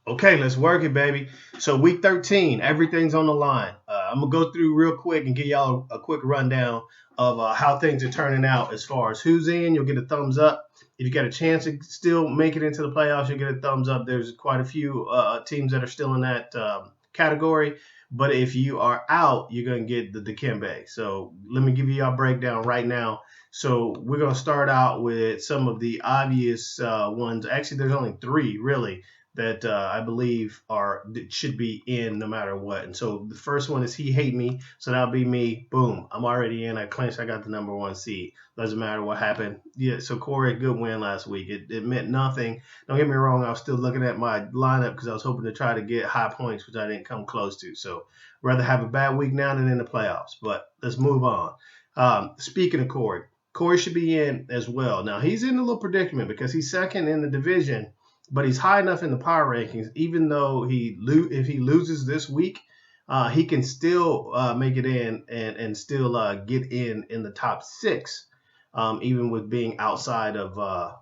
Okay, let's work it, baby. So week 13, everything's on the line. I'm gonna go through real quick and give y'all a quick rundown of how things are turning out as far as who's in. You'll get a thumbs up. If you got a chance to still make it into the playoffs, you'll get a thumbs up. There's quite a few teams that are still in that category. But if you are out, you're gonna get the Dikembe. So let me give you y'all breakdown right now. So we're gonna start out with some of the obvious ones. Actually, there's only three really that I believe are that should be in no matter what. And so the first one is He Hate Me, so that'll be me. Boom, I'm already in. I clinched. I got the number one seed. Doesn't matter what happened. Yeah. So Corey, good win last week. It meant nothing. Don't get me wrong. I was still looking at my lineup because I was hoping to try to get high points, which I didn't come close to. So rather have a bad week now than in the playoffs. But let's move on. Speaking of Corey. Corey should be in as well. Now he's in a little predicament because he's second in the division, but he's high enough in the power rankings. Even though if he loses this week, he can still make it in and still get in the top six, even with being outside of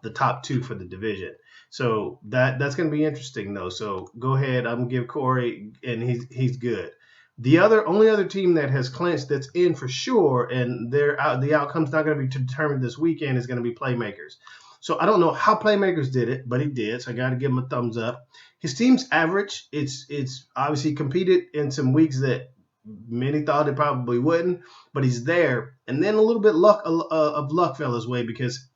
the top two for the division. So that's going to be interesting though. So go ahead, I'm gonna give Corey, and he's good. The only other team that has clinched that's in for sure, and the outcome's not going to be determined this weekend, is going to be Playmakers. So I don't know how Playmakers did it, but he did. So I got to give him a thumbs up. His team's average. It's obviously competed in some weeks that many thought it probably wouldn't, but he's there. And then a little bit of luck fell his way because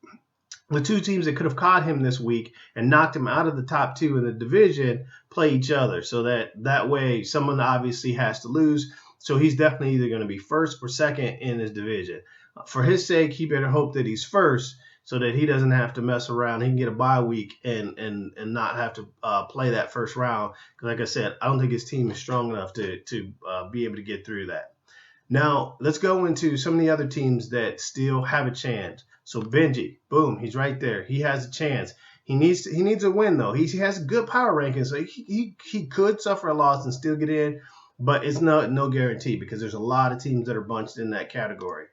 the two teams that could have caught him this week and knocked him out of the top two in the division play each other. So that way, someone obviously has to lose. So he's definitely either going to be first or second in his division. For his sake, he better hope that he's first so that he doesn't have to mess around. He can get a bye week and not have to play that first round. Because like I said, I don't think his team is strong enough to be able to get through that. Now, let's go into some of the other teams that still have a chance. So Benji, boom, he's right there. He has a chance. He needs a win though. He has a good power ranking, so he could suffer a loss and still get in, but it's no guarantee because there's a lot of teams that are bunched in that category.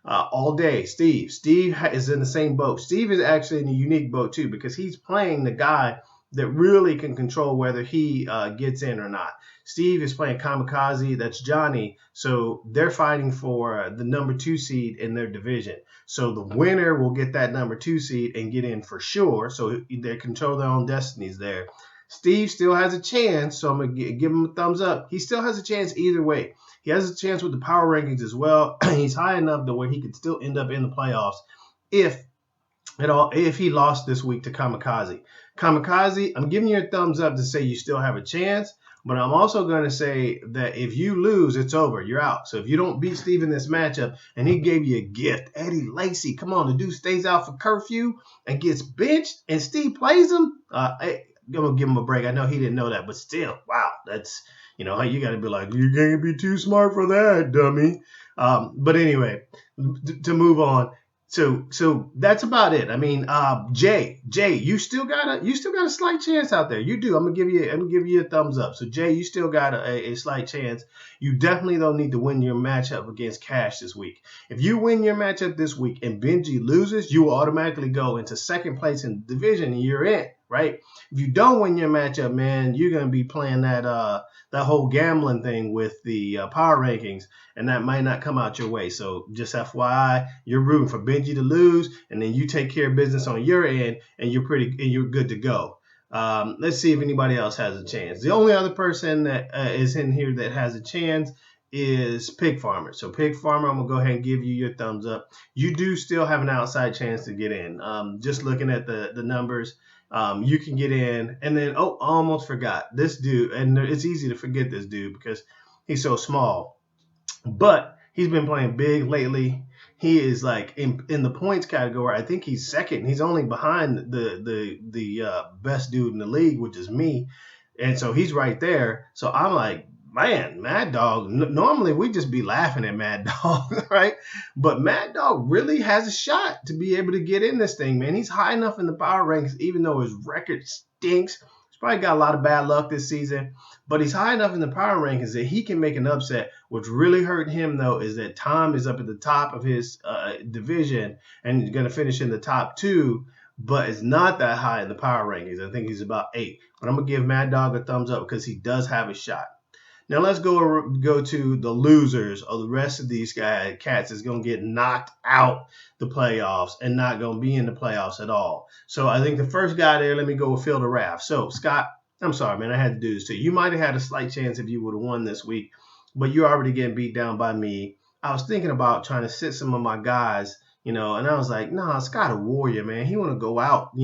All day, Steve. Steve is in the same boat. Steve is actually in a unique boat too because he's playing the guy that really can control whether he gets in or not. Steve is playing Kamikaze. That's Johnny. So they're fighting for the number two seed in their division. So the winner will get that number two seed and get in for sure. So they control their own destinies there. Steve still has a chance, so I'm going to give him a thumbs up. He still has a chance either way. He has a chance with the power rankings as well. He's high enough to where he could still end up in the playoffs if he lost this week to Kamikaze. Kamikaze, I'm giving you a thumbs up to say you still have a chance, but I'm also going to say that if you lose, it's over. You're out. So if you don't beat Steve in this matchup, and he gave you a gift, Eddie Lacy, come on, the dude stays out for curfew and gets benched, and Steve plays him. I'm going to give him a break. I know he didn't know that, but still, wow, that's, you got to be like, you can't be too smart for that, dummy. But anyway, to move on. So that's about it. I mean, Jay, you still got a slight chance out there. You do. I'm gonna give you a thumbs up. So Jay, you still got a slight chance. You definitely don't need to win your matchup against Cash this week. If you win your matchup this week and Benji loses, you will automatically go into second place in the division and you're in, right? If you don't win your matchup, man, you're gonna be playing that whole gambling thing with the power rankings, and that might not come out your way. So just FYI, you're rooting for Benji to lose, and then you take care of business on your end, and you're good to go. Let's see if anybody else has a chance. The only other person that is in here that has a chance is Pig Farmer. So Pig Farmer, I'm gonna go ahead and give you your thumbs up. You do still have an outside chance to get in. Just looking at the numbers. You can get in, and then I almost forgot this dude, and it's easy to forget this dude because he's so small, but he's been playing big lately. He is like in the points category. I think he's second. He's only behind the best dude in the league, which is me, and so he's right there. So I'm like, man, Mad Dog. Normally we just be laughing at Mad Dog, right? But Mad Dog really has a shot to be able to get in this thing, man. He's high enough in the power ranks, even though his record stinks. He's probably got a lot of bad luck this season, but he's high enough in the power rankings that he can make an upset. What's really hurting him, though, is that Tom is up at the top of his division and going to finish in the top two. but it's not that high in the power rankings. I think he's about 8. But I'm gonna give Mad Dog a thumbs up because he does have a shot. Now let's go to the losers of the rest of these cats is going to get knocked out the playoffs and not going to be in the playoffs at all. So I think the first guy there, let me go with Phil the Raff. So Scott, I'm sorry, man, I had to do this too. You might have had a slight chance if you would have won this week, but you're already getting beat down by me. I was thinking about trying to sit some of my guys, and I was like, nah, Scott a warrior, man. He want to go out,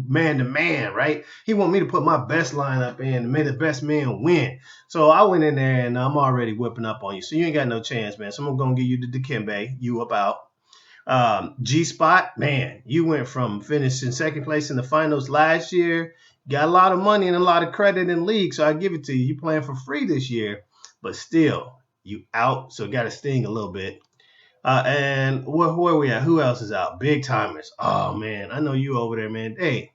man to man, right? He want me to put my best lineup in and make the best man win. So I went in there and I'm already whipping up on you. So you ain't got no chance, man. So I'm gonna give you the Dikembe, you about. G-Spot, man, you went from finishing second place in the finals last year, got a lot of money and a lot of credit in the league, so I give it to you. You playing for free this year, but still, you out, so got to sting a little bit. And where we at? Who else is out? Big timers. Oh man, I know you over there, man. Hey,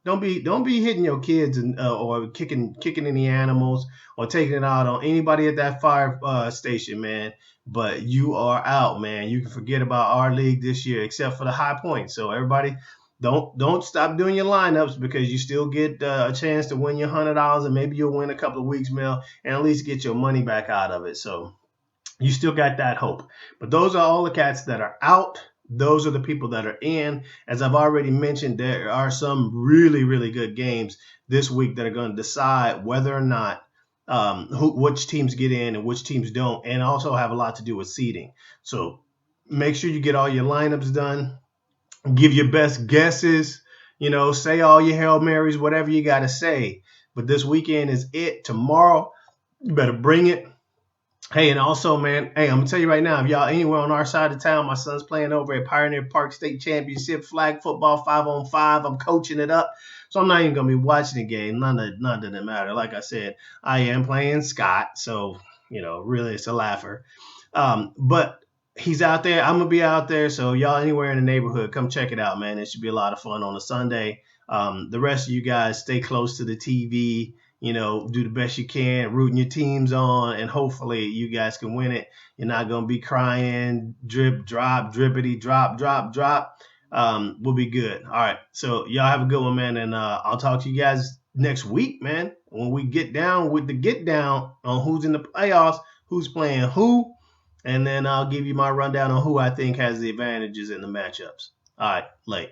don't be hitting your kids and or kicking any animals or taking it out on anybody at that fire station, man. But you are out, man. You can forget about our league this year, except for the high points. So everybody, don't stop doing your lineups because you still get a chance to win your $100 and maybe you'll win a couple of weeks mail and at least get your money back out of it. So you still got that hope. But those are all the cats that are out. Those are the people that are in. As I've already mentioned, there are some really, really good games this week that are going to decide whether or not which teams get in and which teams don't, and also have a lot to do with seeding. So make sure you get all your lineups done. Give your best guesses. Say all your Hail Marys, whatever you got to say. But this weekend is it. Tomorrow, you better bring it. Hey, and also, man, I'm going to tell you right now, if y'all anywhere on our side of town, my son's playing over at Pioneer Park State Championship flag football 5-on-5. I'm coaching it up. So I'm not even going to be watching the game. None of it matter. Like I said, I am playing Scott. So, really it's a laugher. But he's out there. I'm going to be out there. So y'all anywhere in the neighborhood, come check it out, man. It should be a lot of fun on a Sunday. The rest of you guys stay close to the TV. Do the best you can, rooting your teams on, and hopefully you guys can win it. You're not going to be crying, drip, drop, drippity, drop, drop, drop. We'll be good. All right. So y'all have a good one, man. And I'll talk to you guys next week, man, when we get down with the get down on who's in the playoffs, who's playing who. And then I'll give you my rundown on who I think has the advantages in the matchups. All right. Late.